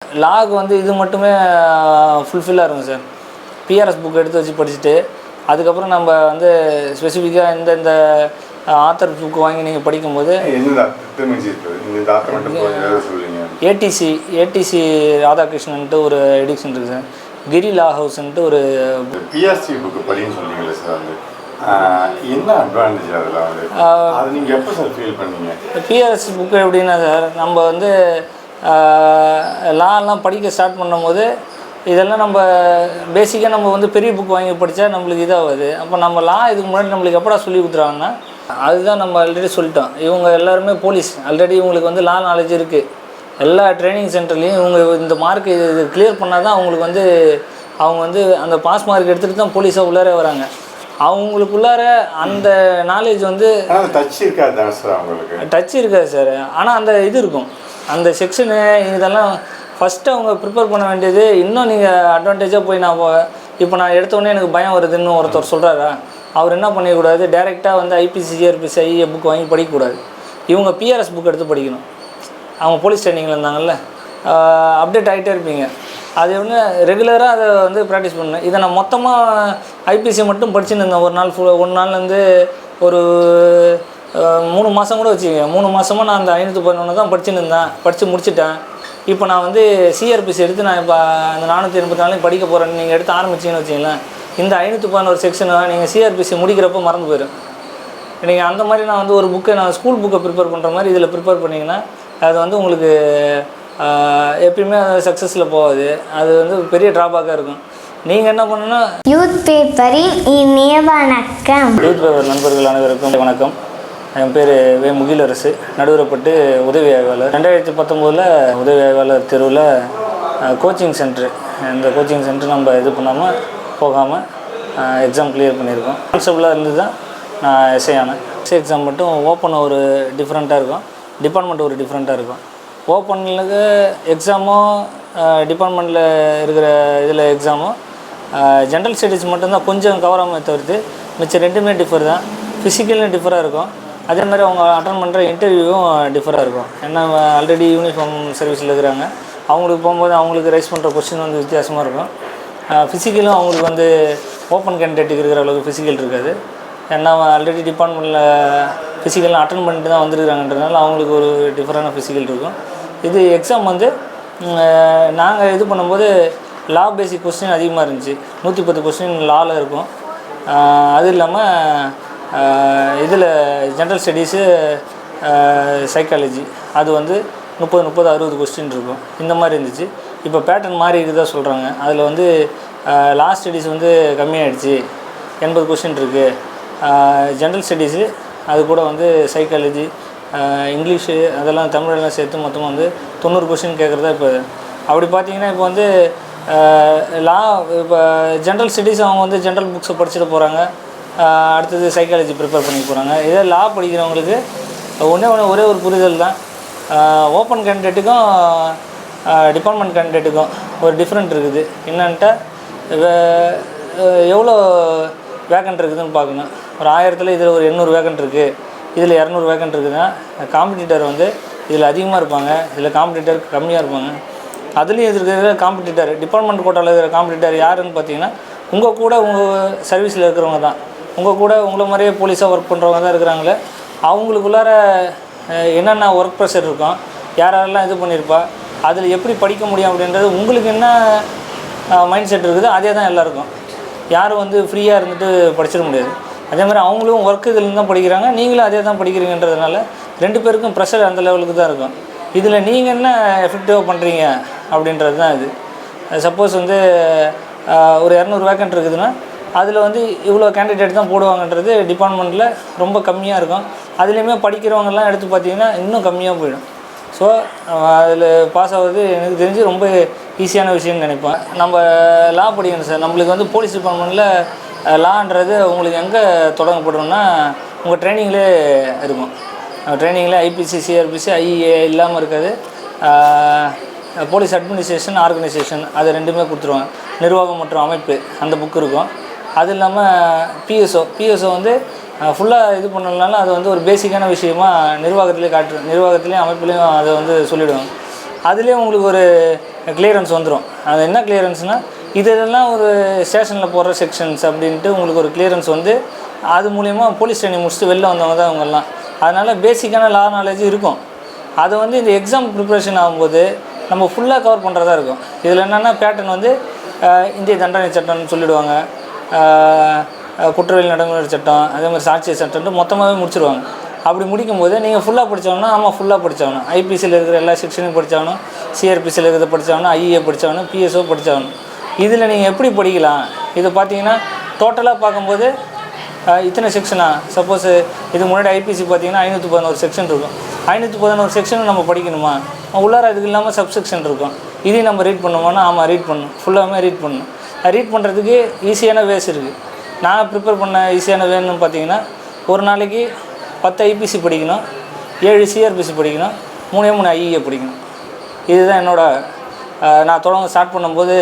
Lock வந்து இது மட்டுமே ஃபுல்ஃபில்லாக இருக்கும் சார். பிஆர்எஸ் புக் எடுத்து வச்சு படிச்சுட்டு அதுக்கப்புறம் நம்ம வந்து ஸ்பெசிஃபிக்காக இந்த ஆத்தர் புக்கு வாங்கி நீங்கள் படிக்கும்போது ஏடிசி ராதாகிருஷ்ணன்ட்டு ஒரு எடிஷன் இருக்குது சார். கிரி லா ஹவுஸ்ன்ட்டு ஒரு பிஆர்சி புக்கு படின்னு சொன்னீங்களே சார், என்ன அட்வான்டேஜ் அதில் வந்து அது நீங்கள் எப்போ சார் ஃபீல் பண்ணீங்க? பிஆர்எஸ் புக்கு எப்படின்னா சார், நம்ம வந்து லாலாம் படிக்க ஸ்டார்ட் பண்ணும்போது இதெல்லாம் நம்ம பேசிக்காக நம்ம வந்து பெரிய புக் வாங்கி படித்தா நம்மளுக்கு இதாகாது. அப்போ நம்ம லா இதுக்கு முன்னாடி நம்மளுக்கு எப்படா சொல்லி கொடுத்துருவாங்கன்னா, அதுதான் நம்ம ஆல்ரெடி சொல்லிட்டோம். இவங்க எல்லாருமே போலீஸ், ஆல்ரெடி இவங்களுக்கு வந்து லா நாலேஜ் இருக்குது. எல்லா ட்ரைனிங் சென்டர்லேயும் இவங்க இந்த மார்க் இது கிளியர் பண்ணால் தான் அவங்களுக்கு வந்து அவங்க வந்து அந்த பாஸ் மார்க் எடுத்துகிட்டு தான் போலீஸாக உள்ளாரே வராங்க. அவங்களுக்குள்ளார அந்த நாலேஜ் வந்து டச் இருக்காது சார். அவங்களுக்கு டச் இருக்காது சார். ஆனால் அந்த இது இருக்கும், அந்த செக்ஷனு இதெல்லாம் ஃபஸ்ட்டு அவங்க ப்ரிப்பேர் பண்ண வேண்டியது. இன்னும் நீங்கள் அட்வான்டேஜாக போய் இப்போ நான் எடுத்தோடனே எனக்கு பயம் வருதுன்னு ஒருத்தர் சொல்கிறாரா, அவர் என்ன பண்ணிக்கூடாது, டைரெக்டாக வந்து ஐபிசி சிஆர்பிசி ஐஏ புக் வாங்கி படிக்கக்கூடாது. இவங்க பிஆர்எஸ் புக் எடுத்து படிக்கணும். அவங்க போலீஸ் ட்ரைனிங்கில் இருந்தாங்கல்ல, அப்டேட் ஆகிட்டே இருப்பீங்க. அது வந்து ரெகுலராக அதை வந்து ப்ராக்டிஸ் பண்ணேன். இதை நான் மொத்தமாக ஐபிசி மட்டும் படிச்சுன்னு இருந்தேன். ஒரு நாள்லேருந்து ஒரு 3 மாதம் கூட வச்சுக்கோங்க. 3 மாதமாக நான் அந்த 511 தான் படிச்சுன்னு இருந்தேன். படித்து முடிச்சுட்டேன். இப்போ நான் வந்து சிஆர்பிசி எடுத்து நான் இப்போ அந்த 484 படிக்க போகிறேன்னு நீங்கள் எடுத்து ஆரம்பிச்சிங்கன்னு வச்சிங்களேன், இந்த 511 செக்ஷனை நீங்கள் சிஆர்பிசி முடிக்கிறப்போ மறந்து போயிடும். நீங்கள் அந்த மாதிரி நான் வந்து ஒரு புக்கை நான் ஸ்கூல் புக்கை ப்ரிப்பேர் பண்ணுற மாதிரி இதில் ப்ரிப்பேர் பண்ணிங்கன்னா அது வந்து உங்களுக்கு எப்பயுமே அது சக்ஸஸில் போகாது. அது வந்து பெரிய ட்ராபேக்காக இருக்கும். நீங்கள் என்ன பண்ணணும்னா, யூத் பேப்பரின் இனிய வணக்கம். யூத் பேப்பர் நண்பர்கள் அனைவருக்கும் வணக்கம். என் பேர் வே முகிலரசு, நடுவரப்பட்டு உதவி ஆய்வாளர். 2019 உதவி ஆய்வாளர் தெருவில் கோச்சிங் சென்ட்ரு. இந்த கோச்சிங் சென்டர் நம்ம இது பண்ணாமல் போகாமல் எக்ஸாம் கிளியர் பண்ணியிருக்கோம். கான்ஸ்டபிளாக இருந்து தான் நான் எஸ்ஐ ஆனேன். எஸ்ஐ எக்ஸாம் மட்டும் ஓப்பன் ஒரு டிஃப்ரெண்ட்டாக இருக்கும், டிபார்ட்மெண்ட் ஒரு டிஃப்ரெண்ட்டாக இருக்கும். ஓப்பனுக்கு எக்ஸாமும் டிபார்ட்மெண்ட்டில் இருக்கிற இதில் எக்ஸாமும் ஜென்ரல் ஸ்டடீஸ் மட்டும்தான் கொஞ்சம் கவராமல் தவிர்த்து மிச்சம் ரெண்டுமே டிஃபர் தான். ஃபிசிக்கலும் டிஃபராக இருக்கும், அதே மாதிரி அவங்க அட்டன் பண்ணுற இன்டர்வியூவும் டிஃபராக இருக்கும். ஏன்னா ஆல்ரெடி யூனிஃபார்ம் சர்வீஸில் இருக்கிறாங்க. அவங்களுக்கு போகும்போது அவங்களுக்கு ரைஸ் பண்ணுற கொஸ்டின் வந்து வித்தியாசமாக இருக்கும். ஃபிசிக்கலும் அவங்களுக்கு வந்து ஓப்பன் கேண்டிடேட்டுக்கு இருக்கிற அளவுக்கு ஃபிசிக்கல் இருக்காது. ஏன்னா ஆல்ரெடி டிபார்ட்மெண்ட்டில் ஃபிசிக்கல்லாம் அட்டன் பண்ணிட்டு தான் வந்துருக்காங்கன்றதுனால அவங்களுக்கு ஒரு டிஃபரான ஃபிசிக்கல் இருக்கும். இது எக்ஸாம் வந்து நாங்கள் இது பண்ணும்போது லா பேசிக் கொஸ்டின் அதிகமாக இருந்துச்சு. 110 கொஸ்டின் லாவில் இருக்கும். அது இல்லாமல் இதில் ஜென்ரல் ஸ்டடீஸு, சைக்காலஜி அது வந்து 30 60 கொஸ்டின் இருக்கும். இந்த மாதிரி இருந்துச்சு. இப்போ பேட்டர்ன் மாறி இருக்குதா சொல்கிறாங்க. அதில் வந்து லா ஸ்டடீஸ் வந்து கம்மியாகிடுச்சு, 80 கொஸ்டின் இருக்குது. ஜென்ரல் ஸ்டடீஸு அது கூட வந்து சைக்காலஜி, இங்கிலீஷு அதெல்லாம் தமிழெல்லாம் சேர்த்து மொத்தமாக வந்து 90 கொஸ்டின் கேட்குறதா. இப்போ அப்படி பார்த்தீங்கன்னா இப்போ வந்து லா இப்போ ஜென்ரல் ஸ்டடீஸ் அவங்க வந்து ஜென்ரல் புக்ஸை படிச்சுட்டு போகிறாங்க. அடுத்தது சைக்காலஜி ப்ரிப்பேர் பண்ணி போகிறாங்க. இதே லா படிக்கிறவங்களுக்கு ஒரே ஒரு புரிதல் தான். ஓப்பன் கேண்டிடேட்டுக்கும் டிபார்ட்மெண்ட் கேண்டிடேட்டுக்கும் ஒரு டிஃப்ரெண்ட் இருக்குது. என்னன்ட்டா எவ்வளோ வேக்கண்ட் இருக்குதுன்னு பார்க்கணும். ஒரு 1000 இதில் ஒரு 800 வேக்கண்ட் இருக்குது, இதில் 200 வேக்கண்ட் இருக்குதுன்னா காம்படிட்டர் வந்து இதில் அதிகமாக இருப்பாங்க, இதில் காம்படிட்டர் கம்மியாக இருப்பாங்க. அதுலேயும் இருக்கிற காம்படிட்டர் டிபார்ட்மெண்ட் கோட்டாவில் இருக்கிற காம்படிட்டர் யாருன்னு பார்த்தீங்கன்னா உங்கள் கூட உங்கள் சர்வீஸில் இருக்கிறவங்க தான். உங்கள் கூட உங்களை மாதிரியே போலீஸாக ஒர்க் பண்ணுறவங்க தான் இருக்கிறாங்களே. அவங்களுக்குள்ளார என்னென்ன ஒர்க் ப்ரெஷர் இருக்கும், யாரெல்லாம் இது பண்ணியிருப்பா, அதில் எப்படி படிக்க முடியும் அப்படின்றது உங்களுக்கு என்ன மைண்ட் செட் இருக்குதோ அதே தான் எல்லாருக்கும். யாரும் வந்து ஃப்ரீயாக இருந்துட்டு படிச்சிட முடியாது. அதே மாதிரி அவங்களும் ஒர்க்கு இதுலேருந்து தான் படிக்கிறாங்க, நீங்களும் அதே தான் படிக்கிறீங்கன்றதுனால 2 பேருக்கும் ப்ரெஷர் அந்த லெவலுக்கு தான் இருக்கும். இதில் நீங்கள் என்ன எஃபெக்டிவாக பண்ணுறீங்க அப்படின்றது தான் இது. சப்போஸ் வந்து ஒரு 200 வேக்கண்ட் இருக்குதுன்னா அதில் வந்து இவ்வளோ கேண்டிடேட் தான் போடுவாங்கன்றது டிபார்ட்மெண்ட்டில் ரொம்ப கம்மியாக இருக்கும். அதுலேயுமே படிக்கிறவங்கெல்லாம் எடுத்து பார்த்திங்கன்னா இன்னும் கம்மியாக போயிடும். ஸோ அதில் பாஸ் ஆகிறது எனக்கு தெரிஞ்சு ரொம்ப ஈஸியான விஷயம்னு நினைப்பேன். நம்ம லா படிக்கணும் சார். நம்மளுக்கு வந்து போலீஸ் டிபார்ட்மெண்ட்டில் லான்றது உங்களுக்கு எங்கே தொடங்கப்படும்னா உங்கள் ட்ரைனிங்லே இருக்கும். ட்ரைனிங்கில் ஐபிசி சிஆர்பிசி ஐஏ இல்லாமல் இருக்காது. போலீஸ் அட்மினிஸ்ட்ரேஷன் ஆர்கனைசேஷன் அது ரெண்டுமே கொடுத்துருவாங்க. நிர்வாகம் மற்றும் அமைப்பு அந்த புக் இருக்கும். அது இல்லாமல் பிஎஸ்ஓ வந்து ஃபுல்லாக இது பண்ணலனால அது வந்து ஒரு பேசிக்கான விஷயமா நிர்வாகத்திலே நிர்வாகத்திலையும் அமைப்புலேயும் அதை வந்து சொல்லிவிடுவாங்க. அதுலேயே உங்களுக்கு ஒரு கிளியரன்ஸ் வந்துடும். அது என்ன கிளியரன்ஸ்னால் இதெல்லாம் ஒரு ஸ்டேஷனில் போடுற செக்ஷன்ஸ் அப்படின்ட்டு உங்களுக்கு ஒரு கிளியரன்ஸ் வந்து அது மூலிமா போலீஸ் ட்ரைனிங் முடிச்சுட்டு வெளில வந்தவங்க தான் அவங்கெல்லாம். அதனால் பேசிக்கான லா நாலேஜ் இருக்கும். அதை வந்து இந்த எக்ஸாம் ப்ரிப்ரேஷன் ஆகும்போது நம்ம ஃபுல்லாக கவர் பண்ணுறதா இருக்கும். இதில் என்னென்னா பேட்டர்ன் வந்து இந்திய தண்டனை சட்டம்னு சொல்லிவிடுவாங்க, குற்றவியல் நடைமுறை சட்டம், அதே மாதிரி சாட்சிய சட்டம்ட்டு மொத்தமாகவே முடிச்சிடுவாங்க. அப்படி முடிக்கும்போது நீங்கள் ஃபுல்லாக படித்தாங்கன்னா ஆமாம் ஃபுல்லாக படித்தாகணும். ஐபிசியில் இருக்கிற எல்லா செக்ஷனையும் படித்தாகணும், சிஆர்பிசியில் இருக்கிறத படித்தாகணும், ஐஏ படித்தாகணும், பிஎஸ்ஓ படித்தாகணும். இதில் நீங்கள் எப்படி படிக்கலாம்? இதை பார்த்தீங்கன்னா டோட்டலாக பார்க்கும்போது இத்தனை செக்ஷனா, சப்போஸ் இது முன்னாடி ஐபிசி பார்த்தீங்கன்னா 511 செக்ஷன் இருக்கும். 511 செக்ஷனும் நம்ம படிக்கணுமா? உள்ளார அதுக்கு இல்லாமல் சப்செக்ஷன் இருக்கும். இதையும் நம்ம ரீட் பண்ணுவோம்னா ஆமாம் ரீட் பண்ணணும், ஃபுல்லாகவே ரீட் பண்ணணும். ரீட் பண்ணுறதுக்கு ஈஸியான வேஸ் இருக்குது. நான் ப்ரிப்பேர் பண்ண ஈஸியான வேணும்னு பார்த்தீங்கன்னா ஒரு நாளைக்கு 10 ஐபிசி படிக்கணும், 7 சிஆர்பிசி படிக்கணும், 3 ஐஏ படிக்கணும். இதுதான் நான் ஸ்டார்ட் பண்ணும்போது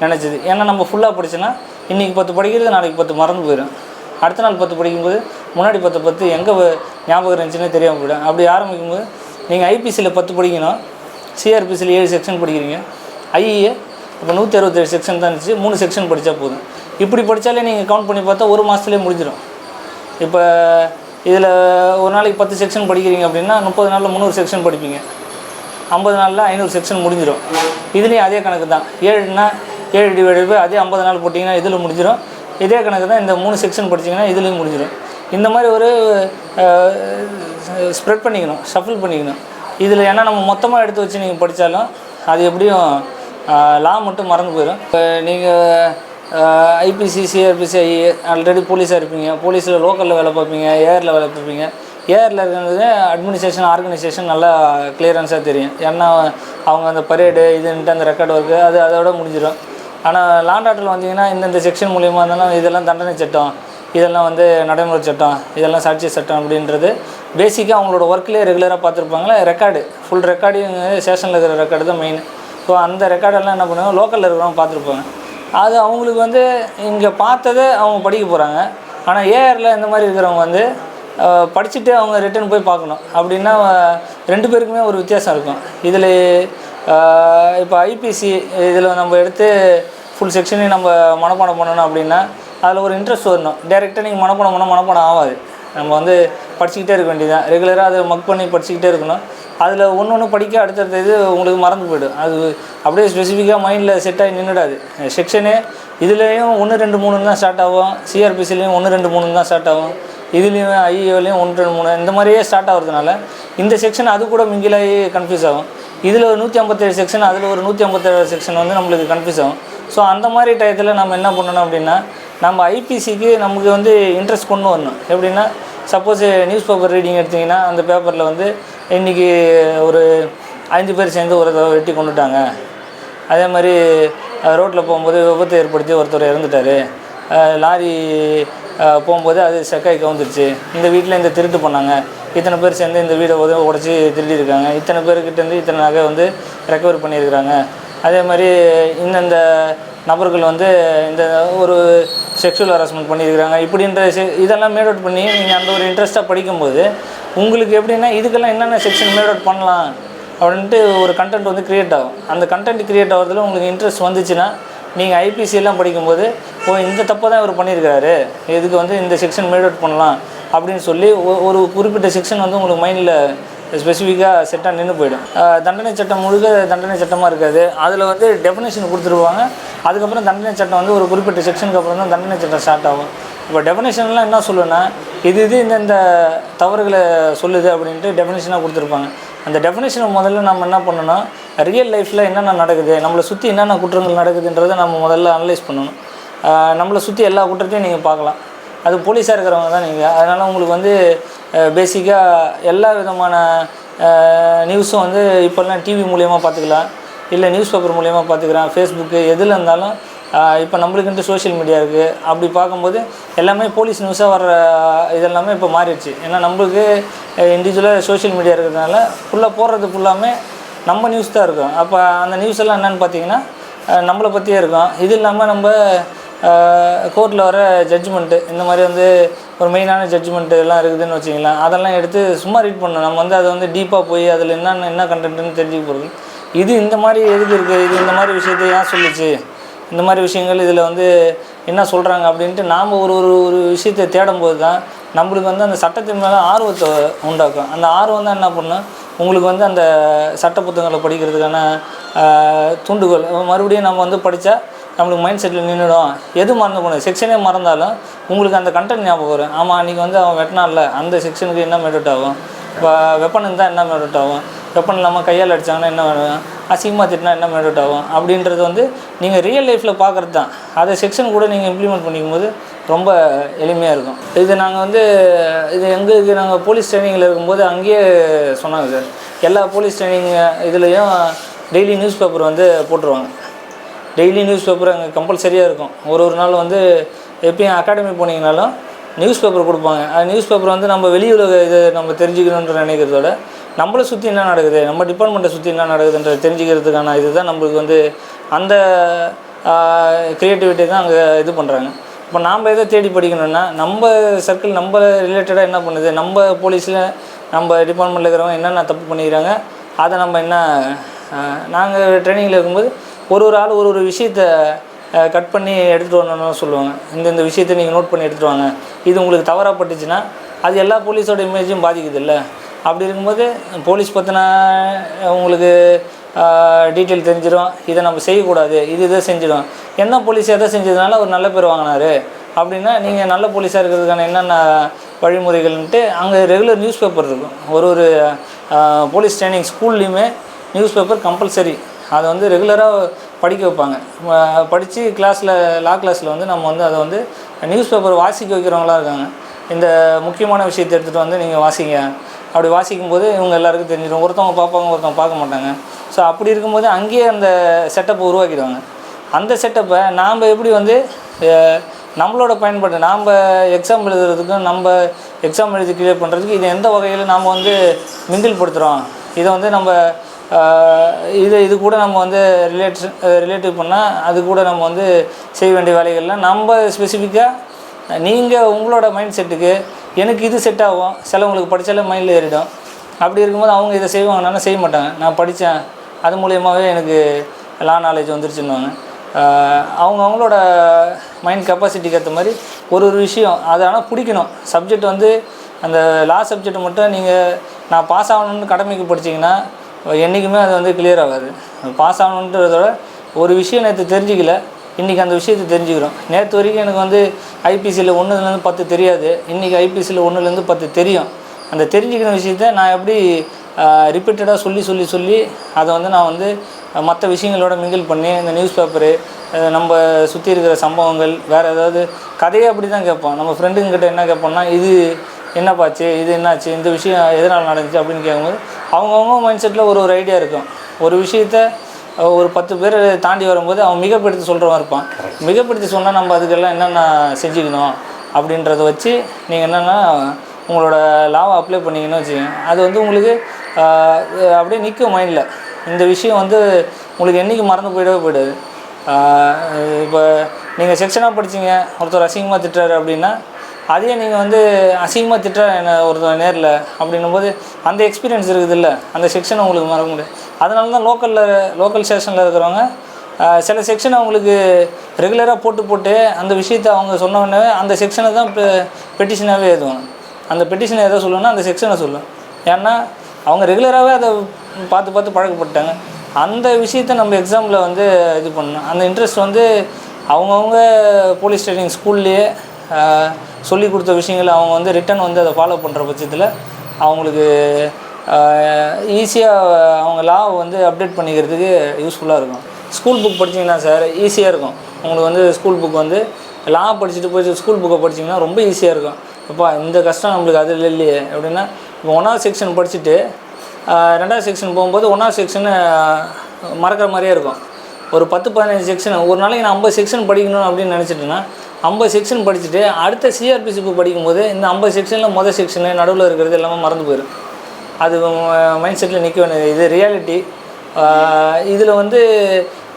நினச்சிது. ஏன்னா நம்ம ஃபுல்லாக படித்தோன்னா இன்றைக்கி 10 படிக்கிறது நாளைக்கு 10 மறந்து போயிடும். அடுத்த நாள் 10 படிக்கும்போது முன்னாடி 10 எங்கே ஞாபகம் இருந்துச்சுன்னே தெரியாமல் போயிடும். அப்படி ஆரம்பிக்கும்போது நீங்கள் ஐபிசியில் 10 படிக்கணும், சிஆர்பிசியில் 7 செக்ஷன் படிக்கிறீங்க, ஐஏ இப்போ 167 செக்ஷன் தான் இருந்துச்சு, 3 செக்ஷன் படித்தா போதும். இப்படி படித்தாலே நீங்கள் கவுண்ட் பண்ணி பார்த்தா ஒரு மாதத்துலேயே முடிஞ்சிடும். இப்போ இதில் ஒரு நாளைக்கு 10 செக்ஷன் படிக்கிறீங்க அப்படின்னா 30 நாளில் 300 செக்ஷன் படிப்பீங்க, 50 நாளில் 500 செக்ஷன் முடிஞ்சிடும். இதுலேயும் அதே கணக்கு தான். 7னா 7 டிவைடட் பை அதே 50 நாள் போட்டிங்கன்னா இதில் முடிஞ்சிடும். இதே கணக்கு தான் இந்த 3 செக்ஷன் படிச்சிங்கன்னா இதுலேயும் முடிஞ்சிடும். இந்த மாதிரி ஒரு ஸ்ப்ரெட் பண்ணிக்கணும், ஷஃபில் பண்ணிக்கணும். இதில் ஏன்னா நம்ம மொத்தமாக எடுத்து வச்சு நீங்கள் படித்தாலும் அது எப்படியும் லா மட்டும் மறந்து போயிடும். இப்போ நீங்கள் ஐபிசி, சிஆர்பிசி, ஐஏ ஆல்ரெடி போலீஸாக இருப்பீங்க, போலீஸில் லோக்கலில் வேலை பார்ப்பீங்க, ஏரில் வேலை பார்ப்பீங்க. ஏரில் இருக்கிறது அட்மினிஸ்ட்ரேஷன், ஆர்கனைசேஷன் நல்லா கிளியரன்ஸாக தெரியும். ஏன்னா அவங்க அந்த பரேடு இதுன்ட்டு அந்த ரெக்கார்டு ஒர்க்கு அதோட முடிஞ்சிடும். ஆனால் லாண்ட் ஆர்டரில் வந்தீங்கன்னா இந்த செக்ஷன் மூலியமாக இருந்தாலும் இதெல்லாம் தண்டனை சட்டம், இதெல்லாம் வந்து நடைமுறை சட்டம், இதெல்லாம் சாட்சிய சட்டம் அப்படின்றது பேசிக்காக அவங்களோட ஒர்க்லேயே ரெகுலராக பார்த்துருப்பாங்களே. ரெக்கார்டு ஃபுல் ரெக்கார்டிங் ஸ்டேஷனில் இருக்கிற ரெக்கார்டு தான் மெயின். ஸோ அந்த ரெக்கார்டெல்லாம் என்ன பண்ணுவாங்க, லோக்கலில் இருக்கிறவங்க பார்த்துருப்பாங்க. அது அவங்களுக்கு வந்து இங்கே பார்த்ததை அவங்க படிக்க போகிறாங்க. ஆனால் ஏஆரில் இந்த மாதிரி இருக்கிறவங்க வந்து படிச்சுட்டு அவங்க ரிட்டர்ன் போய் பார்க்கணும். அப்படின்னா 2 பேருக்குமே ஒரு வித்தியாசம் இருக்கும். இதில் இப்போ ஐபிசி இதில் நம்ம எடுத்து ஃபுல் செக்ஷனையும் நம்ம மனப்பாடம் பண்ணணும் அப்படின்னா அதில் ஒரு இன்ட்ரெஸ்ட் வரணும். டைரெக்டாக நீங்கள் மனப்பாடம் பண்ணால் மனப்பாடம் ஆகாது. நம்ம வந்து படிச்சுக்கிட்டே இருக்க வேண்டியதான். ரெகுலராக அதை மக் பண்ணி படிச்சுக்கிட்டே இருக்கணும். அதில் ஒன்று படிக்க அடுத்தடுத்த இது உங்களுக்கு மறந்து போய்டும். அது அப்படியே ஸ்பெசிஃபிக்காக மைண்டில் செட் ஆகி நின்றுடாது. செக்ஷனு இதுலேயும் 1, 2, 3 தான் ஸ்டார்ட் ஆகும், சிஆர்பிசிலையும் 1, 2, 3 தான் ஸ்டார்ட் ஆகும், இதுலேயும் ஐஏலையும் 1, 2, 3 இந்த மாதிரியே ஸ்டார்ட் ஆகிறதுனால இந்த செக்ஷன் அது கூட மிங்கிலாகி கன்ஃபியூஸ் ஆகும். இதில் ஒரு 157 செக்ஷன், அதில் ஒரு 157 செக்ஷன் வந்து நம்மளுக்கு கன்ஃபியூஸ் ஆகும். ஸோ அந்த மாதிரி டயத்தில் நம்ம என்ன பண்ணணும் அப்படின்னா நம்ம ஐபிசிக்கு நமக்கு வந்து இன்ட்ரெஸ்ட் கொண்டு வரணும். எப்படின்னா சப்போஸ் நியூஸ் பேப்பர் ரீடிங் எடுத்திங்கன்னா அந்த பேப்பரில் வந்து இன்றைக்கி ஒரு 5 பேர் சேர்ந்து ஒருத்தரை வெட்டி கொண்டுட்டாங்க, அதே மாதிரி ரோட்டில் போகும்போது விபத்து ஏற்படுத்தி ஒருத்தர் இறந்துட்டார், லாரி போகும்போது அது செக்காய் கவுந்துருச்சு, இந்த வீட்டில் இந்த திருட்டு பண்ணாங்க, இத்தனை பேர் சேர்ந்து இந்த வீடை உடச்சி திருடியிருக்காங்க, இத்தனை பேர்கிட்டேருந்து இத்தனை நகை வந்து ரெக்கவர் பண்ணியிருக்கிறாங்க, அதே மாதிரி இந்தந்த நபர்கள் வந்து இந்த ஒரு செக்ஷுவல் ஹராஸ்மெண்ட் பண்ணியிருக்கிறாங்க, இப்படின்ற இதெல்லாம் மேட் அவுட் பண்ணி நீங்கள் அந்த ஒரு இன்ட்ரெஸ்ட்டாக படிக்கும்போது உங்களுக்கு எப்படின்னா இதுக்கெல்லாம் என்னென்ன செக்ஷன் மேட் அவுட் பண்ணலாம் அப்படின்ட்டு ஒரு கண்டென்ட் வந்து க்ரியேட் ஆகும். அந்த கண்டென்ட் க்ரியேட் ஆகிறதுல உங்களுக்கு இன்ட்ரெஸ்ட் வந்துச்சுன்னா நீங்கள் ஐபிசியெல்லாம் படிக்கும்போது இந்த தப்பை தான் இவர் பண்ணியிருக்காரு, இதுக்கு வந்து இந்த செக்ஷன் மேட் அவுட் பண்ணலாம் அப்படின்னு சொல்லி ஒரு குறிப்பிட்ட செக்ஷன் வந்து உங்களுக்கு மைண்டில் ஸ்பெசிஃபிக்காக செட்டாக நின்று போயிடும். தண்டனை சட்டம் முழுக்க தண்டனை சட்டமாக இருக்காது. அதில் வந்து டெஃபினேஷன் கொடுத்துருவாங்க. அதுக்கப்புறம் தண்டனை சட்டம் வந்து ஒரு குறிப்பிட்ட செக்ஷனுக்கு அப்புறம் தான் தண்டனை சட்டம் ஸ்டார்ட் ஆகும். இப்போ டெஃபினேஷன்லாம் என்ன சொல்லுன்னா இது இந்த தவறுகளை சொல்லுது அப்படின்ட்டு டெஃபினேஷனாக கொடுத்துருப்பாங்க. அந்த டெஃபினேஷனை முதல்ல நம்ம என்ன பண்ணணும், ரியல் லைஃப்பில் என்னென்ன நடக்குது, நம்மளை சுற்றி என்னென்ன குற்றங்கள் நடக்குதுன்றதை நம்ம முதல்ல அனலைஸ் பண்ணணும். நம்மளை சுற்றி எல்லா குற்றத்தையும் நீங்கள் பார்க்கலாம். அது போலீஸாக இருக்கிறவங்க தான் நீங்கள். அதனால் உங்களுக்கு வந்து பேசிக்காக எல்லா விதமான நியூஸும் வந்து இப்போல்லாம் டிவி மூலிமா பார்த்துக்கலாம், இல்லை நியூஸ் பேப்பர் மூலிமா பார்த்துக்கலாம், ஃபேஸ்புக்கு எதில் இருந்தாலும் இப்போ நம்மளுக்குன்ட்டு சோஷியல் மீடியா இருக்குது. அப்படி பார்க்கும்போது எல்லாமே போலீஸ் நியூஸாக வர்ற இதெல்லாமே இப்போ மாறிடுச்சு. ஏன்னா நம்மளுக்கு இண்டிவிஜுவலாக சோஷியல் மீடியா இருக்கிறதுனால ஃபுல்லாக போடுறது ஃபுல்லாமே நம்ம நியூஸ் தான் இருக்கும். அப்போ அந்த நியூஸ் எல்லாம் என்னென்னு பார்த்தீங்கன்னா நம்மளை பற்றியே இருக்கும். இது இல்லாமல் நம்ம கோர்ட்டில் வர ஜட்ஜ்மெண்ட்டு இந்த மாதிரி வந்து ஒரு மெயினான ஜட்ஜ்மெண்ட்டு எல்லாம் இருக்குதுன்னு வச்சிங்களேன், அதெல்லாம் எடுத்து சும்மா ரீட் பண்ணணும். நம்ம வந்து அதை வந்து டீப்பாக போய் அதில் என்ன கண்டென்ட்னு தெரிஞ்சுக்க போகிறது இது இந்த மாதிரி எதுக்கு இருக்குது, இது இந்த மாதிரி விஷயத்தை ஏன் சொல்லிச்சு, இந்த மாதிரி விஷயங்கள் இதில் வந்து என்ன சொல்கிறாங்க அப்படின்ட்டு நாம் ஒரு ஒரு ஒரு விஷயத்தை தேடும்போது தான் நம்மளுக்கு வந்து அந்த சட்டத்தின் மேலே ஆர்வத்தை உண்டாக்கும். அந்த ஆர்வம் தான் என்ன பண்ணும், உங்களுக்கு வந்து அந்த சட்ட புத்தகங்களை படிக்கிறதுக்கான தூண்டுகோல். மறுபடியும் நம்ம வந்து படித்தா நம்மளுக்கு மைண்ட் செட்டில் நின்றுடும். எது மறந்து போகணும், செக்ஷனே மறந்தாலும் உங்களுக்கு அந்த கண்டென்ட் ஞாபகம் வரும். ஆமாம், அன்றைக்கி வந்து அவன் வெட்டினான்ல, அந்த செக்ஷனுக்கு என்ன மெடிட் ஆகும், இப்போ வெப்பன் இருந்தால் என்ன மெடிட் ஆகும், வெப்பன் இல்லாமல் கையால் அடித்தாங்கன்னா என்ன வேணும், அசிங்கமாக திட்டினா என்ன மெடிட் ஆகும் அப்படின்றது வந்து நீங்கள் ரியல் லைஃப்பில் பார்க்குறது தான். அதை செக்ஷன் கூட நீங்கள் இம்ப்ளிமெண்ட் பண்ணிக்கும் போது ரொம்ப எளிமையாக இருக்கும். இது நாங்கள் வந்து இது எங்களுக்கு நாங்கள் போலீஸ் ட்ரைனிங்கில் இருக்கும்போது அங்கேயே சொன்னாங்க சார். எல்லா போலீஸ் ட்ரைனிங் இதுலேயும் டெய்லி நியூஸ் பேப்பர் வந்து போட்டுருவாங்க. டெய்லி நியூஸ் பேப்பர் அங்கே கம்பல்சரியாக இருக்கும். ஒரு நாள் வந்து எப்பயும் அகாடமி போனீங்கனாலும் நியூஸ் பேப்பர் கொடுப்பாங்க. அந்த நியூஸ் பேப்பர் வந்து நம்ம வெளியுலக இது நம்ம தெரிஞ்சுக்கணுன்ற நினைக்கிறதோட நம்மளை சுற்றி என்ன நடக்குது, நம்ம டிபார்ட்மெண்ட்டை சுற்றி என்ன நடக்குதுன்ற தெரிஞ்சுக்கிறதுக்கான இதுதான் நம்மளுக்கு வந்து அந்த க்ரியேட்டிவிட்டி தான் அங்கே இது பண்ணுறாங்க. இப்போ நாம் எதை தேடி படிக்கணும்னா நம்ம சர்க்கிள் நம்ம ரிலேட்டடாக என்ன பண்ணுது, நம்ம போலீஸில் நம்ம டிபார்ட்மெண்ட்டில் இருக்கிறவங்க என்னென்ன தப்பு பண்ணிக்கிறாங்க, அதை நம்ம என்ன நாங்கள் ட்ரைனிங்கில் இருக்கும்போது ஒரு ஆள் ஒரு விஷயத்தை கட் பண்ணி எடுத்துகிட்டு வரணும்னு சொல்லுவாங்க. இந்த விஷயத்தை நீங்கள் நோட் பண்ணி எடுத்துகிட்டு வாங்க, இது உங்களுக்கு தவறாக பட்டுச்சுன்னா அது எல்லா போலீஸோட இமேஜும் பாதிக்குது இல்லை. அப்படி இருக்கும்போது போலீஸ் பற்றின உங்களுக்கு டீட்டெயில் தெரிஞ்சிடும். இதை நம்ம செய்யக்கூடாது, இதை செஞ்சிடும். என்ன போலீஸ் எதை செஞ்சதுனால ஒரு நல்ல பேர் வாங்கினார் அப்படின்னா நீங்கள் நல்ல போலீஸாக இருக்கிறதுக்கான என்னென்ன வழிமுறைகள்ன்ட்டு அங்கே ரெகுலர் நியூஸ் பேப்பர் இருக்கும். ஒரு போலீஸ் ட்ரைனிங் ஸ்கூல்லையுமே நியூஸ் பேப்பர் கம்பல்சரி. அதை வந்து ரெகுலராக படிக்க வைப்பாங்க. படித்து கிளாஸில் லா கிளாஸில் வந்து நம்ம வந்து அதை வந்து நியூஸ் பேப்பர் வாசிக்க வைக்கிறவங்களாம் இருக்காங்க. இந்த முக்கியமான விஷயத்தை எடுத்துகிட்டு வந்து நீங்கள் வாசிங்க. அப்படி வாசிக்கும்போது இவங்க எல்லாருக்கும் தெரிஞ்சிடும். ஒருத்தவங்க பார்ப்பாங்க, ஒருத்தவங்க பார்க்க மாட்டாங்க. ஸோ அப்படி இருக்கும்போது அங்கேயே அந்த செட்டப்பை உருவாக்கிடுவாங்க. அந்த செட்டப்பை நாம் எப்படி வந்து நம்மளோட பயன்பாடு, நாம் எக்ஸாம் எழுதுறதுக்கும் நம்ம எக்ஸாம் எழுதி கிளியர் பண்ணுறதுக்கு இது எந்த வகையில் நாம் வந்து மிங்கிள் படுத்துகிறோம், இதை வந்து நம்ம இது கூட நம்ம வந்து ரிலேட்டிவ் பண்ணால் அது கூட நம்ம வந்து செய்ய வேண்டிய வேலைகள்லாம் நம்ம ஸ்பெசிஃபிக்காக நீங்கள் உங்களோட மைண்ட் செட்டுக்கு எனக்கு இது செட் ஆகும். சிலவங்களுக்கு படித்தாலே மைண்டில் ஏறிடும். அப்படி இருக்கும்போது அவங்க இதை செய்வாங்கனாலும் செய்ய மாட்டாங்க. நான் படித்தேன், அது மூலியமாகவே எனக்கு லா நாலேஜ் வந்துருச்சுன்னுவாங்க. அவங்களோட மைண்ட் கெப்பாசிட்டிக்கு ஏற்ற மாதிரி ஒரு விஷயம் அதை ஆனால் பிடிக்கணும். சப்ஜெக்ட் வந்து அந்த லா சப்ஜெக்ட் மட்டும் நீங்கள் நான் பாஸ் ஆகணுன்னு கடமைக்கு படிச்சிங்கன்னா என்றைக்குமே அது வந்து கிளியர் ஆகாது. பாஸ் ஆகணுன்றதோட ஒரு விஷயம் நேற்று தெரிஞ்சிக்கல, இன்றைக்கி அந்த விஷயத்தை தெரிஞ்சுக்கிறோம். நேற்று வரைக்கும் எனக்கு வந்து ஐபிசியில் 1லேருந்து 10 தெரியாது, இன்றைக்கி ஐபிசியில் 1லேருந்து 10 தெரியும். அந்த தெரிஞ்சுக்கிற விஷயத்த நான் எப்படி ரிப்பீட்டடாக சொல்லி அதை வந்து நான் வந்து மற்ற விஷயங்களோட மிங்கிள் பண்ணி இந்த நியூஸ் பேப்பரு, நம்ம சுற்றி இருக்கிற சம்பவங்கள், வேறு ஏதாவது கதையை அப்படி தான் கேட்போம். நம்ம ஃப்ரெண்டுங்கிட்ட என்ன கேட்போம்னா, இது என்னப்பாச்சு, இது என்னாச்சு, இந்த விஷயம் எதனால் நடந்துச்சு அப்படின்னு கேட்கும்போது அவங்கவுங்க மைண்ட் செட்டில் ஒரு ஐடியா இருக்கும். ஒரு விஷயத்த ஒரு 10 பேர் தாண்டி வரும்போது அவன் மிகப்படுத்தி சொல்கிறவன் இருப்பான். மிகப்படுத்தி சொன்னால் நம்ம அதுக்கெல்லாம் என்னென்ன செஞ்சுக்கணும் அப்படின்றத வச்சு நீங்கள் என்னென்னா உங்களோட லாவை அப்ளை பண்ணிங்கன்னு வச்சுக்கோங்க. அது வந்து உங்களுக்கு அப்படியே நிற்கும் மைண்டில். இந்த விஷயம் வந்து உங்களுக்கு என்றைக்கு மறந்து போயிடாது. இப்போ நீங்கள் செக்ஷனாக படிச்சிங்க, ஒருத்தர் அசிங்கமாக திட்டுறாரு அப்படின்னா அதே நீங்கள் வந்து அசிங்கமாக திட்டுற என்ன ஒருத்தர் நேரில் அப்படின்னும் போது அந்த எக்ஸ்பீரியன்ஸ் இருக்குது இல்லை, அந்த செக்ஷனை உங்களுக்கு மறக்க முடியாது. அதனால தான் லோக்கல் ஸ்டேஷனில் இருக்கிறவங்க சில செக்ஷனை அவங்களுக்கு ரெகுலராக போட்டு அந்த விஷயத்தை அவங்க சொன்னோடனே அந்த செக்ஷனை தான் பெட்டிஷனாகவே எழுதுவாங்க. அந்த பெட்டிஷனை எதை சொல்லணும்னா அந்த செக்ஷனை சொல்லும். ஏன்னா அவங்க ரெகுலராகவே அதை பார்த்து பழக்கப்பட்டாங்க. அந்த விஷயத்தை நம்ம எக்ஸாமில் வந்து இது பண்ணணும். அந்த இன்ட்ரெஸ்ட் வந்து அவங்கவுங்க போலீஸ் ட்ரைனிங் ஸ்கூல்லையே சொல்லி கொடுத்த விஷயங்களை அவங்க வந்து ரிட்டன் வந்து அதை ஃபாலோ பண்ணுற பட்சத்தில் அவங்களுக்கு ஈஸியாக அவங்க லாவை வந்து அப்டேட் பண்ணிக்கிறதுக்கு யூஸ்ஃபுல்லாக இருக்கும். ஸ்கூல் புக் படிச்சிங்கன்னா சார் ஈஸியாக இருக்கும். உங்களுக்கு வந்து ஸ்கூல் புக் வந்து லா படிச்சுட்டு போய் ஸ்கூல் புக்கை படிச்சிங்கன்னா ரொம்ப ஈஸியாக இருக்கும். அப்பா இந்த கஷ்டம் நம்மளுக்கு அதில் இல்லையே அப்படின்னா, இப்போ 1வது செக்ஷன் படிச்சுட்டு 2வது செக்ஷன் போகும்போது 1வது செக்ஷனை மறக்கிற மாதிரியே இருக்கும். ஒரு 10-15 செக்ஷன் ஒரு நாளைக்கு நான் 50 செக்ஷன் படிக்கணும் அப்படின்னு நினச்சிட்டேன்னா 50 செக்ஷன் படிச்சுட்டு அடுத்த சிஆர்பிசி புக் படிக்கும்போது இந்த 50 செக்ஷனில் மொதல் செக்ஷனு நடுவில் இருக்கிறது எல்லாமே மறந்து போயிடும். அது மைண்ட் செட்டில் நிற்க வேண்டியது. இது ரியாலிட்டி. இதில் வந்து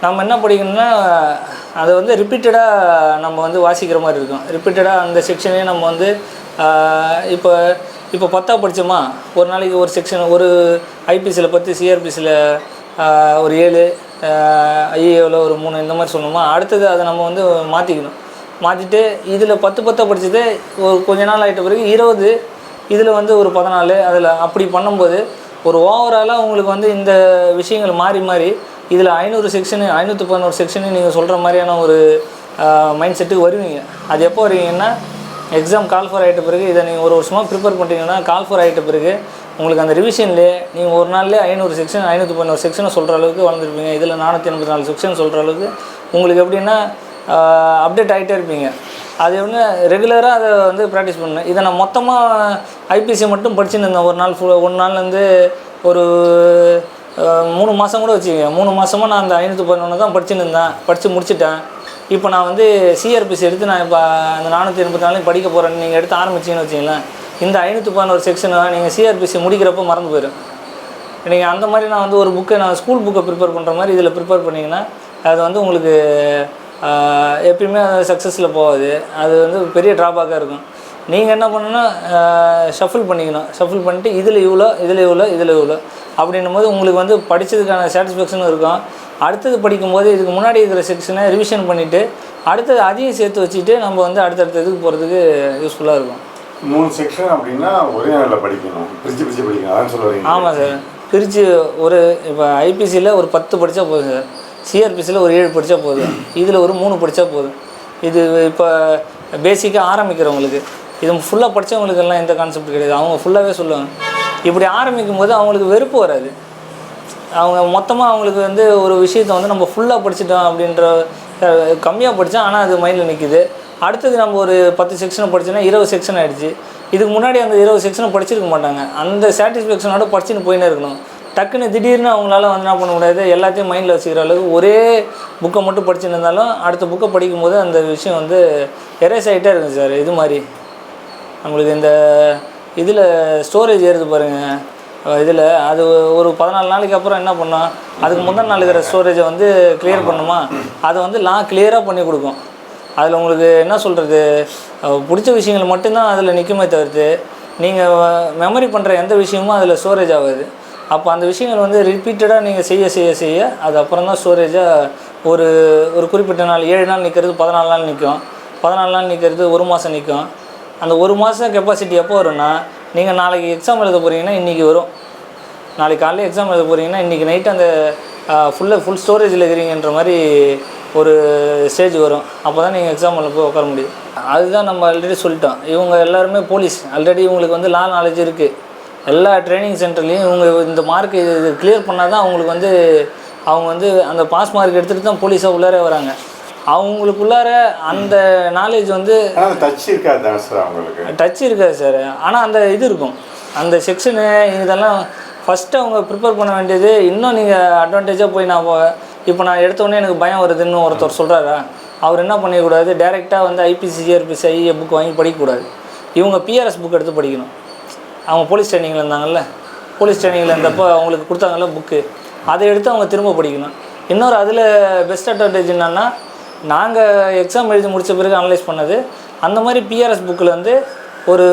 நம்ம என்ன படிக்கணும்னா அதை வந்து ரிப்பீட்டடாக நம்ம வந்து வாசிக்கிற மாதிரி இருக்கும். ரிப்பீட்டடாக அந்த செக்ஷனே நம்ம வந்து இப்போ 10 படித்தோமா, ஒரு நாளைக்கு ஒரு செக்ஷன், ஒரு ஐபிசியில் 10 சிஆர்பிசியில் ஒரு 7, ஐஏவில் ஒரு 3 இந்த மாதிரி சொல்லணுமா. அடுத்தது அதை நம்ம வந்து மாற்றிக்கணும். மாற்றிட்டு இதில் 10 படித்தது ஒரு கொஞ்ச நாள் ஆகிட்ட பிறகு 20, இதில் வந்து ஒரு 14, அதில் அப்படி பண்ணும்போது ஒரு ஓவராலாக உங்களுக்கு வந்து இந்த விஷயங்கள் மாறி மாறி இதில் 500 செக்ஷனு 511 செக்ஷனு நீங்கள் சொல்கிற மாதிரியான ஒரு மைண்ட் செட்டுக்கு வருவீங்க. அது எப்போ வருவீங்கன்னா எக்ஸாம் கால் ஃபார் ஆகிட்ட பிறகு இதை நீங்கள் ஒரு வருஷமாக ப்ரிப்பேர் பண்ணிட்டீங்கன்னா கால் ஃபார் ஆகிட்ட பிறகு உங்களுக்கு அந்த ரிவிஷன்லேயே நீங்கள் ஒரு நாள்லேயே 500 செக்ஷன் 511 செக்ஷனை சொல்கிற அளவுக்கு வளர்ந்துருப்பீங்க. இதில் 484 செக்ஷன் சொல்கிற அளவுக்கு உங்களுக்கு எப்படின்னா அப்டேட் ஆகிட்டே இருப்பீங்க. அது ஒன்று ரெகுலராக அதை வந்து ப்ராக்டிஸ் பண்ணேன். இதை நான் மொத்தமாக ஐபிசி மட்டும் படிச்சுன்னு இருந்தேன். ஒரு நாள்லேருந்து ஒரு 3 மாதம் கூட வச்சுக்கோங்க. 3 மாதமாக நான் அந்த 511 தான் படிச்சுன்னு இருந்தேன். படித்து முடிச்சுட்டேன். இப்போ நான் வந்து சிஆர்பிசி எடுத்து நான் இப்போ அந்த 484 படிக்க போகிறேன்னு நீங்கள் எடுத்து ஆரம்பிச்சிங்கன்னு வச்சிங்களேன், இந்த 511 செக்ஷனை நீங்கள் சிஆர்பிசி முடிக்கிறப்போ மறந்து போயிடும். நீங்கள் அந்த மாதிரி நான் வந்து ஒரு புக்கை நான் ஸ்கூல் புக்கை ப்ரிப்பேர் பண்ணுற மாதிரி இதில் ப்ரிப்பேர் பண்ணிங்கன்னா அது வந்து உங்களுக்கு எப்பயுமே அது சக்ஸஸில் போகாது. அது வந்து பெரிய ட்ராபேக்காக இருக்கும். நீங்கள் என்ன பண்ணணுன்னா ஷஃபில் பண்ணிக்கணும். ஷஃபில் பண்ணிட்டு இதில் இவ்வளோ அப்படின்னும் போது உங்களுக்கு வந்து படித்ததுக்கான சாட்டிஸ்ஃபேக்ஷனும் இருக்கும். அடுத்தது படிக்கும்போது இதுக்கு முன்னாடி இருக்கிற செக்ஷனை ரிவிஷன் பண்ணிவிட்டு அடுத்தது அதையும் சேர்த்து வச்சுட்டு நம்ம வந்து அடுத்தடுத்த இதுக்கு போகிறதுக்கு யூஸ்ஃபுல்லாக இருக்கும். 3 செக்ஷன் அப்படின்னா ஒரே நாளில் படிக்கணும், பிரித்து படிக்கணும், அதான் சொல்லுவீங்க? ஆமாம் சார். பிரித்து ஒரு இப்போ ஐபிசியில் ஒரு 10 படித்தா போதும் சார். சிஆர்பிசியில் ஒரு 7 படித்தா போதும். இதில் ஒரு 3 படித்தா போதும். இது இப்போ பேசிக்காக ஆரம்பிக்கிறவங்களுக்கு, இது ஃபுல்லாக படித்தவங்களுக்கெல்லாம் எந்த கான்செப்ட் கிடையாது. அவங்க ஃபுல்லாகவே சொல்லுவாங்க. இப்படி ஆரம்பிக்கும் போது அவங்களுக்கு வெறுப்பு வராது. அவங்க மொத்தமாக அவங்களுக்கு வந்து ஒரு விஷயத்தை வந்து நம்ம ஃபுல்லாக படிச்சிட்டோம் அப்படின்ற கம்மியாக படித்தா ஆனால் அது மைண்டில் நிற்கிது. அடுத்தது நம்ம ஒரு 10 செக்ஷனை படித்தோன்னா 20 செக்ஷன் ஆகிடுச்சு. இதுக்கு முன்னாடி அந்த 20 செக்ஷனை படிச்சிருக்க மாட்டாங்க. அந்த சாட்டிஸ்ஃபேக்ஷனோட படிச்சுன்னு போயின்னே இருக்கணும். டக்குன்னு திடீர்னு அவங்களால வந்து என்ன பண்ண முடியாது, எல்லாத்தையும் மைண்டில் வச்சுக்கிற அளவுக்கு ஒரே புக்கை மட்டும் படிச்சுன்னு இருந்தாலும் அடுத்த புக்கை படிக்கும்போது அந்த விஷயம் வந்து எரேஸ் ஆகிட்டே இருக்கும் சார். இது மாதிரி நம்மளுக்கு இந்த இதில் ஸ்டோரேஜ் ஏறுது பாருங்கள், இதில் அது ஒரு 14 நாளைக்கு அப்புறம் என்ன பண்ணோம், அதுக்கு முந்தின நாள் இருக்கிற ஸ்டோரேஜை வந்து கிளியர் பண்ணுமா, அதை வந்து கிளியராக பண்ணி கொடுக்கும். அதில் உங்களுக்கு என்ன சொல்கிறது, பிடிச்ச விஷயங்கள் மட்டும்தான் அதில் நிற்குமே தவிர்த்து நீங்கள் மெமரி பண்ணுற எந்த விஷயமும் அதில் ஸ்டோரேஜ் ஆகாது. அப்போ அந்த விஷயங்கள் வந்து ரிப்பீட்டடாக நீங்கள் செய்ய அது அப்புறம் தான் ஸ்டோரேஜாக ஒரு குறிப்பிட்ட நாள் 7 நாள் நிற்கிறது 14 நாள் நிற்கும். 14 நாள் நிற்கிறது 1 மாதம் நிற்கும். அந்த 1 மாதம் கெப்பாசிட்டி எப்போ வரும்னா, நீங்கள் நாளைக்கு எக்ஸாம் எழுத போகிறீங்கன்னா இன்றைக்கி வரும். நாளைக்கு காலையில் எக்ஸாம் எழுத போகிறீங்கன்னா இன்றைக்கி நைட்டு அந்த ஃபுல் ஸ்டோரேஜில் இருக்கிறீங்கன்ற மாதிரி ஒரு ஸ்டேஜ் வரும். அப்போ தான் நீங்கள் எக்ஸாமில் போய் உட்கார முடியும். அதுதான் நம்ம ஆல்ரெடி சொல்லிட்டோம். இவங்க எல்லாருமே போலீஸ், ஆல்ரெடி இவங்களுக்கு வந்து நாலேஜ் இருக்குது. எல்லா ட்ரைனிங் சென்டர்லேயும் இவங்க இந்த மார்க் இது கிளியர் பண்ணால் தான் அவங்களுக்கு வந்து அவங்க வந்து அந்த பாஸ் மார்க் எடுத்துகிட்டு தான் போலீஸாக உள்ளாரே வராங்க. அவங்களுக்குள்ளார அந்த நாலேஜ் வந்து டச் இருக்காது சார். அவங்களுக்கு டச் இருக்காது சார். ஆனால் அந்த இது இருக்கும், அந்த செக்ஷனு இதெல்லாம் ஃபஸ்ட்டு அவங்க ப்ரிப்பேர் பண்ண வேண்டியது. இன்னும் நீங்கள் அட்வான்டேஜாக போய் இப்போ நான் எடுத்தோடனே எனக்கு பயம் வருதுன்னு ஒருத்தர் சொல்கிறாரா, அவர் என்ன பண்ணிக்கூடாது, டைரெக்டாக வந்து ஐபிசி சிஆர்பிசி ஐஏ புக் வாங்கி படிக்கக்கூடாது. இவங்க பிஆர்எஸ் புக் எடுத்து படிக்கணும். அவங்க போலீஸ் ட்ரைனிங்கில் இருந்தாங்கல்ல, போலீஸ் ட்ரைனிங்கில் இருந்தப்போ அவங்களுக்கு கொடுத்தாங்கல்ல புக்கு, அதை எடுத்து அவங்க திரும்ப படிக்கணும். இன்னொரு அதில் பெஸ்ட் அட்வான்டேஜ் என்னென்னா, நாங்கள் எக்ஸாம் எழுதி முடித்த பிறகு அனலைஸ் பண்ணது, அந்த மாதிரி பிஆர்எஸ் புக்கில் வந்து ஒரு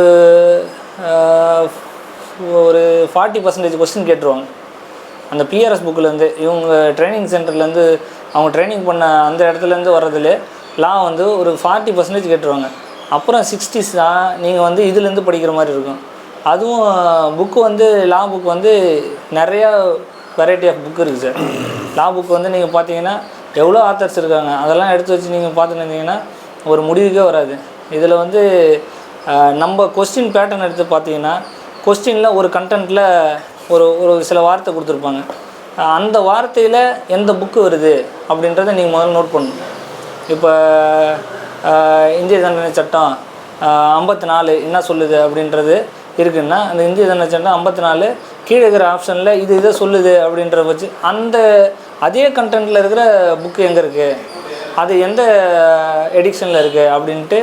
40% கொஸ்டின் கேட்டுருவாங்க. அந்த பிஆர்எஸ் புக்கிலேருந்து இவங்க ட்ரைனிங் சென்டர்லேருந்து அவங்க ட்ரைனிங் பண்ண அந்த இடத்துலேருந்து வர்றதுலே வந்து ஒரு 40% கேட்டுருவாங்க. அப்புறம் 60s தான் நீங்கள் வந்து இதுலேருந்து படிக்கிற மாதிரி இருக்கும். அதுவும் புக்கு வந்து புக்கு வந்து நிறையா வெரைட்டி ஆஃப் புக்கு இருக்குது சார். புக்கு வந்து நீங்கள் பார்த்தீங்கன்னா எவ்வளோ ஆத்தர்ஸ் இருக்காங்க, அதெல்லாம் எடுத்து வச்சு நீங்கள் பார்த்துன்னு இருந்தீங்கன்னா ஒரு முடிவுக்கே வராது. இதில் வந்து நம்ம கொஸ்டின் பேட்டர்ன் எடுத்து பார்த்தீங்கன்னா, கொஸ்டினில் ஒரு கண்டென்ட்டில் ஒரு சில வார்த்தை கொடுத்துருப்பாங்க. அந்த வார்த்தையில் எந்த புக்கு வருது அப்படின்றத நீங்கள் முதல்ல நோட் பண்ணணும். இப்போ இந்திய தண்டனை சட்டம் 54 என்ன சொல்லுது அப்படின்றது இருக்குன்னா, அந்த இந்திய தண்டனை சட்டம் 54 கீழே இருக்கிற ஆப்ஷனில் இதை சொல்லுது அப்படின்றத வச்சு அந்த அதே கண்டென்ட்டில் இருக்கிற புக்கு எங்கே இருக்குது, அது எந்த எடிக்ஷனில் இருக்குது அப்படின்ட்டு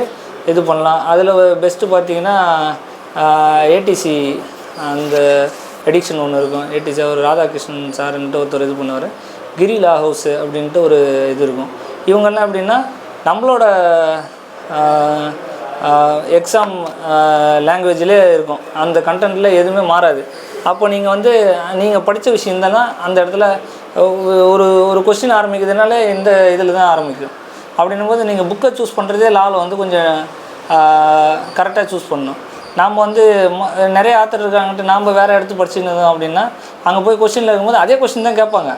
இது பண்ணலாம். அதில் பெஸ்ட்டு பார்த்தீங்கன்னா ஏடிசி அந்த எடிக்ஷன் ஒன்று இருக்கும். ஏடிசி அவர் ராதாகிருஷ்ணன் சார்ன்ட்டு ஒருத்தர் இது பண்ணுவார். கிரி லா ஹவுஸு அப்படின்ட்டு ஒரு இது இருக்கும். இவங்கெல்லாம் எப்படின்னா நம்மளோட எக்ஸாம் லாங்குவேஜ்லேயே இருக்கும், அந்த கண்டென்ட்டில் எதுவுமே மாறாது. அப்போ நீங்கள் வந்து நீங்கள் படித்த விஷயம் தானே அந்த இடத்துல ஒரு ஒரு கொஸ்டின் ஆரம்பிக்கிறதுனால இந்த இதில் தான் ஆரம்பிக்கும். அப்படின்னும்போது நீங்கள் புக்கை சூஸ் பண்ணுறதே லாவில் வந்து கொஞ்சம் கரெக்டாக சூஸ் பண்ணணும். நாம் வந்து நிறைய ஆத்தர் இருக்காங்கன்ட்டு நாம் வேறு எடுத்து படிச்சுருந்தோம் அப்படின்னா அங்கே போய் கொஸ்டினில் இருக்கும்போது அதே கொஸ்டின் தான் கேட்பாங்க.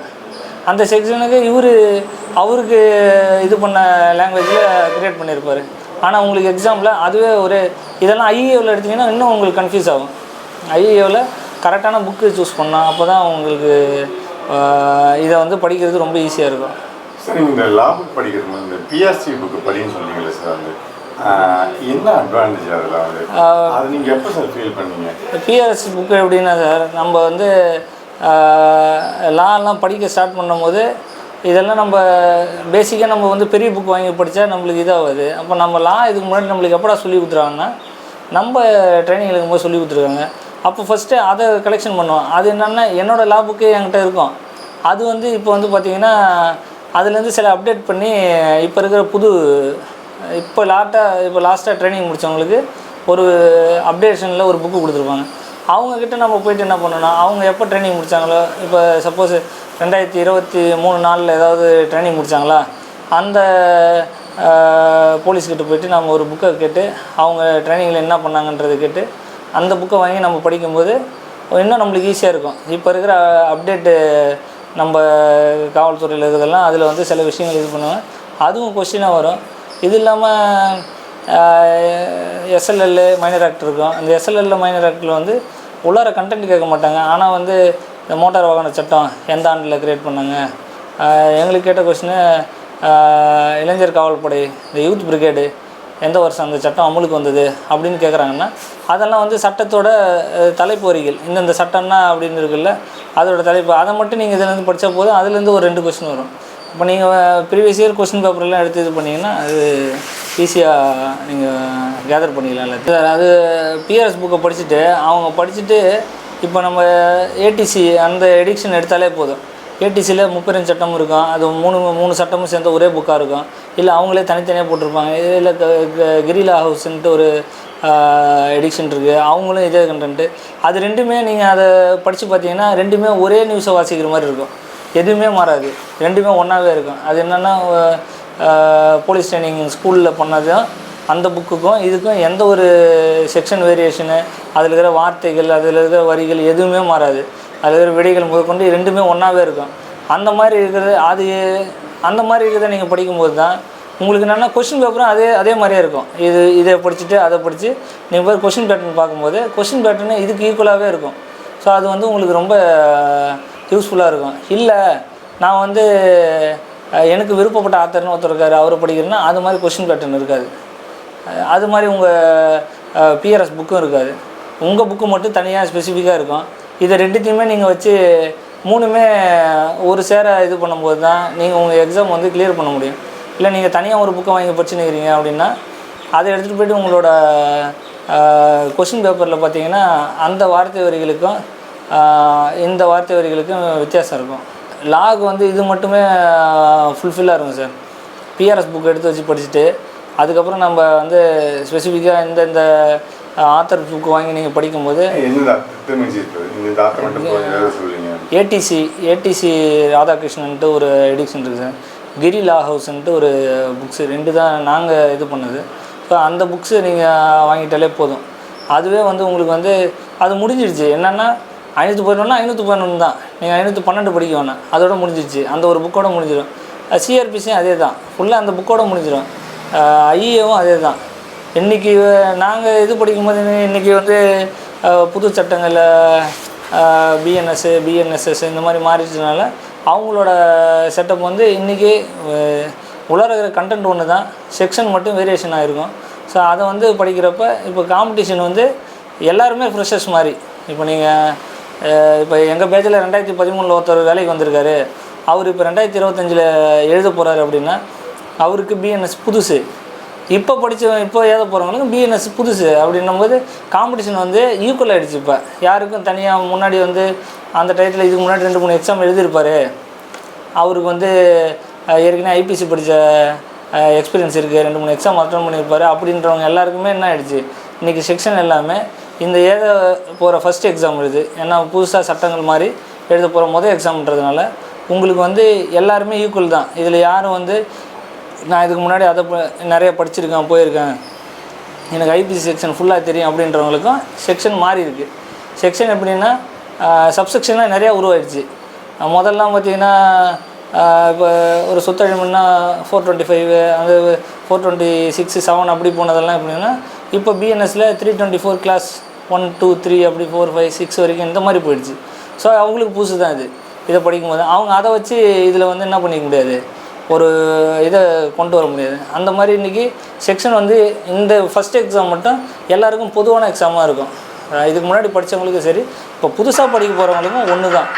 அந்த செக்ஷனுக்கு அவருக்கு இது பண்ண லாங்குவேஜில் க்ரியேட் பண்ணியிருப்பார். ஆனால் உங்களுக்கு எக்ஸாமில் அதுவே ஒரு இதெல்லாம் ஐஏவில் எடுத்திங்கன்னா இன்னும் உங்களுக்கு கன்ஃபியூஸ் ஆகும். ஐஏவில் கரெக்டான புக்கு சூஸ் பண்ணால் அப்போ தான் உங்களுக்கு இதை வந்து படிக்கிறது ரொம்ப ஈஸியாக இருக்கும். சார் இந்த லா புக் படிக்கிறது இந்த பிஆர்சி புக்கு படின்னு சொன்னீங்களே சார், வந்து என்ன அட்வான்டேஜ் அதில் வந்து அது நீங்கள் எப்போ சார் ஃபீல் பண்ணீங்க? பிஆர்சி புக்கு எப்படின்னா சார், நம்ம வந்து லாலாம் படிக்க ஸ்டார்ட் பண்ணும்போது இதெல்லாம் நம்ம பேசிக்காக நம்ம வந்து பெரிய புக் வாங்கி படித்தா நம்மளுக்கு இதாகாது. அப்போ நம்ம இதுக்கு முன்னாடி நம்மளுக்கு எப்படா சொல்லி கொடுத்துருவாங்கன்னா நம்ம ட்ரைனிங் எடுக்கும்போது சொல்லி கொடுத்துருக்காங்க. அப்போ ஃபஸ்ட்டு அதை கலெக்ஷன் பண்ணுவோம். அது என்னென்னா என்னோடய லா புக்கே என்கிட்ட இருக்கும். அது வந்து இப்போ வந்து பார்த்திங்கன்னா அதுலேருந்து சில அப்டேட் பண்ணி இப்போ இருக்கிற இப்போ லாஸ்ட்டாக ட்ரைனிங் முடித்தவங்களுக்கு ஒரு அப்டேஷனில் ஒரு புக்கு கொடுத்துருப்பாங்க. அவங்கக்கிட்ட நம்ம போய்ட்டு என்ன பண்ணணும்னா அவங்க எப்போ ட்ரைனிங் முடித்தாங்களோ, இப்போ சப்போஸ் 2023 ஏதாவது ட்ரைனிங் முடித்தாங்களா, அந்த போலீஸ்கிட்ட போய்ட்டு நம்ம ஒரு புக்கை கேட்டு அவங்க ட்ரைனிங்கில் என்ன பண்ணாங்கன்றதை கேட்டு அந்த புக்கை வாங்கி நம்ம படிக்கும்போது இன்னும் நம்மளுக்கு ஈஸியாக இருக்கும். இப்போ இருக்கிற அப்டேட்டு நம்ம காவல்துறையில் இருக்கிறதெல்லாம் அதில் வந்து சில விஷயங்கள் இது பண்ணுவாங்க. அதுவும் கொஸ்டினாக வரும். இது இல்லாமல் எஸ்எல்எல் மைனர் ஆக்ட் இருக்கும். அந்த எஸ்எல்எல் மைனர் ஆக்டில் வந்து உள்ளார கண்டென்ட் கேட்க மாட்டாங்க. ஆனால் வந்து இந்த மோட்டார் வாகன சட்டம் எந்த ஆண்டில் க்ரியேட் பண்ணாங்க, எங்களுக்கு கேட்ட கொஸ்டின் இளைஞர் காவல்படை இந்த யூத் பிரிகேடு எந்த வருஷம் அந்த சட்டம் அமலுக்கு வந்தது அப்படின்னு கேட்குறாங்கன்னா அதெல்லாம் வந்து சட்டத்தோட தலைப்பு வரிகள் இந்தந்த சட்டம்னா அப்படின்னு இருக்குல்ல, அதோட தலைப்பு அதை மட்டும் நீங்கள் இதுலேருந்து படித்தா போதும். அதுலேருந்து ஒரு 2 கொஸ்டின் வரும். இப்போ நீங்கள் ப்ரீவியஸ் இயர் கொஸ்டின் பேப்பர்லாம் எடுத்து இது பண்ணிங்கன்னா அது ஈஸியாக நீங்கள் கேதர் பண்ணிக்கலாம்ல. அது பிஆர்எஸ் புக்கை படிச்சுட்டு இப்போ நம்ம ஏடிசி அந்த எடிக்ஷன் எடுத்தாலே போதும். ஏடிசியில் 32 சட்டம் இருக்கும். அது மூணு சட்டமும் சேர்ந்த ஒரே புக்காக இருக்கும். இல்லை அவங்களே தனித்தனியாக போட்டிருப்பாங்க. இல்லை கிரிலா ஹவுஸ்ன்ட்டு ஒரு எடிக்ஷன் இருக்குது, அவங்களும் இதே கண்டென்ட்டு. அது ரெண்டுமே நீங்கள் அதை படித்து பார்த்தீங்கன்னா ரெண்டுமே ஒரே நியூஸை வாசிக்கிற மாதிரி இருக்கும். எதுவுமே மாறாது, ரெண்டுமே ஒன்றாவே இருக்கும். அது என்னென்னா போலீஸ் ட்ரைனிங் ஸ்கூலில் பண்ணதும் அந்த புக்குக்கும் இதுக்கும் எந்த ஒரு செக்ஷன் வேரியேஷனு, அதில் இருக்கிற வார்த்தைகள், அதில் இருக்கிற வரிகள் எதுவுமே மாறாது. அதில் இருக்கிற விடைகள் முதற்கொண்டு ரெண்டுமே ஒன்றாவே இருக்கும். அந்த மாதிரி இருக்கிறத நீங்கள் படிக்கும்போது தான் உங்களுக்கு என்னென்னா கொஷின் பேப்பரும் அதே மாதிரியே இருக்கும். இதை படிச்சுட்டு அதை படித்து நீங்கள் போய் கொஷின் பேட்டர்ன் பார்க்கும்போது கொஷின் பேட்டர்னு இதுக்கு ஈக்குவலாகவே இருக்கும். ஸோ அது வந்து உங்களுக்கு ரொம்ப யூஸ்ஃபுல்லாக இருக்கும். இல்லை நான் வந்து எனக்கு விருப்பப்பட்ட ஆத்தர்னு ஒருத்தர் இருக்கார், அவரை படிக்கிறேன்னா அது மாதிரி கொஷின் பேட்டர்ன் இருக்காது. அது மாதிரி உங்கள் பிஆர்எஸ் புக்கும் இருக்காது. உங்கள் புக்கு மட்டும் தனியாக ஸ்பெசிஃபிக்காக இருக்கும். இதை ரெண்டுத்தையுமே நீங்கள் வச்சு மூணுமே ஒரு சேர இது பண்ணும்போது தான் நீங்கள் உங்கள் எக்ஸாம் வந்து கிளியர் பண்ண முடியும். இல்லை நீங்கள் தனியாக ஒரு புக்கை வாங்கி படிச்சுன்னுக்கிறீங்க அப்படின்னா அதை எடுத்துகிட்டு போய்ட்டு உங்களோட கொஷின் பேப்பரில் பார்த்தீங்கன்னா அந்த வார்த்தை வரிகளுக்கும் இந்த வார்த்தை வரிகளுக்கும் வித்தியாசம் இருக்கும். லாக் வந்து இது மட்டுமே ஃபுல்ஃபில்லாக இருக்கும் சார். பிஆர்எஸ் புக் எடுத்து வச்சு படிச்சுட்டு அதுக்கப்புறம் நம்ம வந்து ஸ்பெசிஃபிக்காக இந்த ஆத்தர் புக்கு வாங்கி நீங்கள் படிக்கும்போது ஏடிசி ராதாகிருஷ்ணன்ட்டு ஒரு எடிக்ஷன் இருக்குது சார். கிரிலா ஹவுஸ்ன்ட்டு ஒரு புக்ஸு 2 தான் நாங்கள் இது பண்ணது. ஸோ அந்த புக்ஸு நீங்கள் வாங்கிட்டாலே போதும். அதுவே வந்து உங்களுக்கு வந்து அது முடிஞ்சிடுச்சு. என்னென்னா 511 தான், நீங்கள் 512 படிக்க வேணாம், அதோட முடிஞ்சிடுச்சு. அந்த ஒரு புக்கோட முடிஞ்சிடும். சிஆர்பிசியும் அதே தான், ஃபுல்லாக அந்த புக்கோட முடிஞ்சிடும். ஐஏவும் அதே தான். இன்றைக்கி நாங்கள் இது படிக்கும்போது இன்றைக்கி வந்து புது சட்டங்களில் பிஎன்எஸ்எஸ் இந்த மாதிரி மாறிடுறதுனால அவங்களோட செட்டப் வந்து இன்றைக்கி உலகிற கண்டென்ட் ஒன்று தான், செக்ஷன் மட்டும் வேரியேஷன் ஆகிருக்கும். ஸோ அதை வந்து படிக்கிறப்ப இப்போ காம்படிஷன் வந்து எல்லாருமே ஃப்ரெஷர்ஸ் மாதிரி. இப்போ இப்போ எங்கள் பேட்சில் 2013 ஒருத்தர் வேலைக்கு வந்திருக்காரு, அவர் இப்போ 2025 எழுத போகிறாரு அப்படின்னா அவருக்கு பிஎன்எஸ் புதுசு. இப்போ எழுத போகிறவங்களுக்கு பிஎன்எஸ் புதுசு அப்படின்னும்போது காம்படிஷன் வந்து ஈக்குவல் ஆகிடுச்சு. இப்போ யாருக்கும் தனியாக முன்னாடி வந்து அந்த டயத்தில் இதுக்கு முன்னாடி 2-3 எக்ஸாம் எழுதியிருப்பார், அவருக்கு வந்து ஏற்கனவே ஐபிசி படித்த எக்ஸ்பீரியன்ஸ் இருக்குது, 2-3 எக்ஸாம் அட்டன் பண்ணியிருப்பார். அப்படின்றவங்க எல்லாருக்குமே என்ன ஆகிடுச்சு, இன்றைக்கி செக்ஷன் எல்லாமே இந்த எழுத போகிற ஃபஸ்ட் எக்ஸாம் எழுது. ஏன்னா புதுசாக சட்டங்கள் மாதிரி எழுத போகிற எக்ஸாம்ன்றதுனால உங்களுக்கு வந்து எல்லாருமே ஈக்குவல் தான். இதில் யாரும் வந்து நான் இதுக்கு முன்னாடி அதை நிறைய படிச்சிருக்கேன், போயிருக்கேன், எனக்கு ஐபிசி செக்ஷன் ஃபுல்லாக தெரியும் அப்படின்றவங்களுக்கும் செக்ஷன் மாறி இருக்குது. செக்ஷன் எப்படின்னா சப்செக்ஷன்லாம் நிறையா உருவாயிடுச்சு. முதல்லாம் பார்த்திங்கன்னா இப்போ ஒரு சொத்தழிமுன்னா 425 அந்த 426 7 அப்படி போனதெல்லாம் எப்படின்னா இப்போ பிஎன்எஸில் 324 கிளாஸ் 1 2 3 அப்படி 4 5 6 வரைக்கும் இந்த மாதிரி போயிடுச்சு. ஸோ அவங்களுக்கு புதுசு தான் இது. இதை படிக்கும்போது அவங்க அதை வச்சு இதில் வந்து என்ன பண்ணிக்க முடியாது, ஒரு இதை கொண்டு வர முடியாது. அந்த மாதிரி இன்றைக்கி செக்ஷன் வந்து இந்த ஃபஸ்ட் எக்ஸாம் மட்டும் எல்லாருக்கும் பொதுவான எக்ஸாமாக இருக்கும். இதுக்கு முன்னாடி படித்தவங்களுக்கும் சரி, இப்போ புதுசாக படிக்க போகிறவங்களுக்கும் ஒன்று தான்.